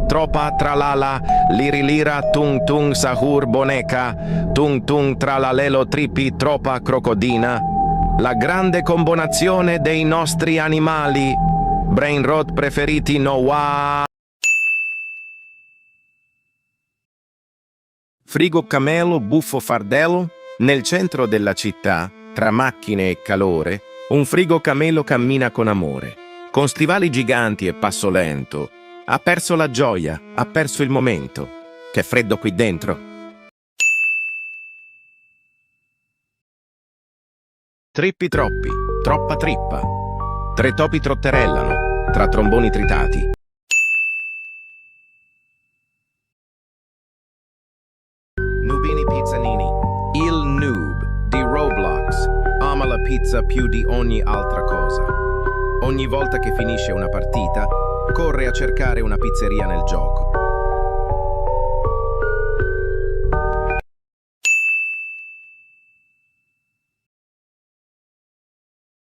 tropa tralala, lirilira tung tung sahur boneca, tung tung tralalelo tripi tropa crocodina. La grande combinazione dei nostri animali. Brain rot preferiti Noah. Frigo camelo buffo fardello. Nel centro della città, tra macchine e calore, un frigo camelo cammina con amore. Con stivali giganti e passo lento. Ha perso la gioia, ha perso il momento. Che freddo qui dentro. Trippi troppi, troppa trippa. Tre topi trotterellano, tra tromboni tritati. Nubini Pizzanini, il noob di Roblox, ama la pizza più di ogni altra cosa. Ogni volta che finisce una partita, corre a cercare una pizzeria nel gioco.